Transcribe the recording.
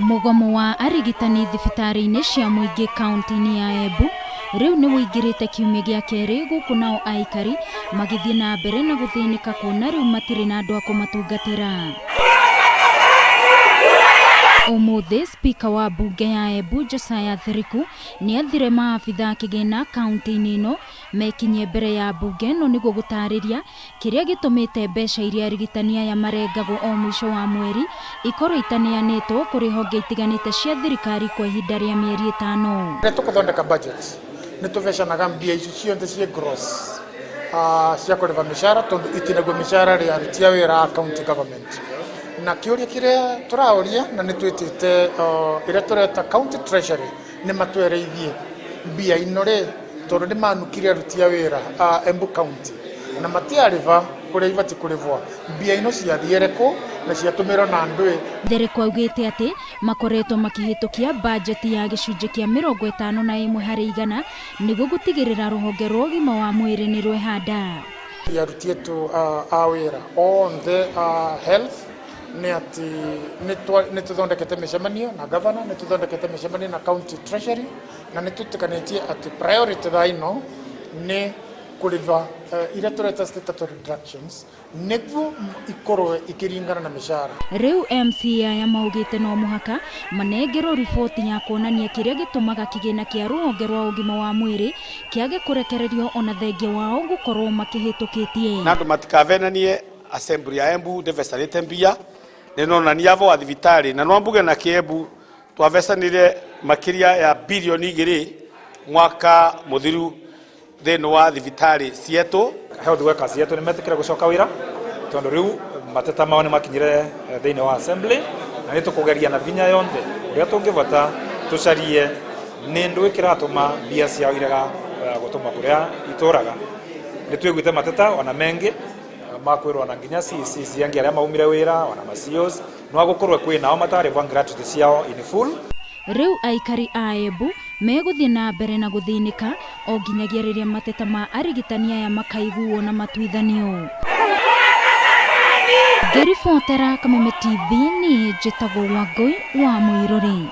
Mugomo wa arigitani thibitari-ini cia muingi kaunti-ini ya Embu riu ni wingirite kiumia gia keri guku nao aikari magithie na mbere na guthinika kuona riu matiri na andu a kumatungatira. Umuthi spika wa mbunge ya Embu ni athire maabitha kigiina kaunti-ini ino mekinyie mbere ya mbunge no niguo gutariria kiria gitumite mbeca iria arigitani aya marengawo o mwisho wa mweri ikorwo itaneanitwo kuri honge itiganite cia thirikari kwa ihinda ria mieri itano. Tukuthondeka budget nituvecanaga mbia icio cionthe cie gross cia kuriva mishara tondu itinagwo mishara ria aruti a wira county government na kiuria kiria turauria na nitwitite iria tureta county treasury ni matwereithie mbia ino ri tondu ni manukire aruti a wira Embu county na matiariva kuria ibati kurivwa mbia ino ciathiere na ciatumirwo na ndui. Thirikari augite ati makoretwo makihitukia budget ya gicunji kia 51 hari igana niguo gutigirira ruhonge rwa ugima wa mwiri ni rwehanda. Aruti etu a wira on the health ni ati nituthondekete micemanio na governor, nituthondekete micemanio na county treasury na nitutikanĩtie ati priority thaino ni kuriva iria tureta statutory deductions niguo ikorwe ikiringana na mishara. Riu MCA ya maugite no muhaka manengero riboti ya kuonania kiria gitumaga kigiina kia ruhonge rwa ugima wa mwiri kiage kurekererio ona thengia wao gukorwo makihitukitie. Na andu matikavenanie assembly ya Embu ndevesarite mbia ninonania avo wa thibitari na no Mbunge na Kiembu twavesanire makiria ya bilioni 2 mwaka muthiru thĩinĩ wa thibitari cietu. Health workers yetu nimetikira gucoka wira tondu riu mateta mao ni makinyire thĩinĩ wa assembly na nitukugeria na vinya yonthe uria tungivota tucarie ni ndu ikiratuma mbia ciao irega gutuma kuria ituraga. Nitwiguite mateta ona mengi makwirwo na nginya CC yangi aria maumire wira ona macios no agukorwe kwi nao matarivwa gratuity ciao in full. Riu aikari a Embu meguthie na mbere na guthinika o nginyagia riria mateta ma arigitani aya makaiguo na matuithanio. Ngiribotera Kameme TV ni njitagwo Wangui wa Muiruri.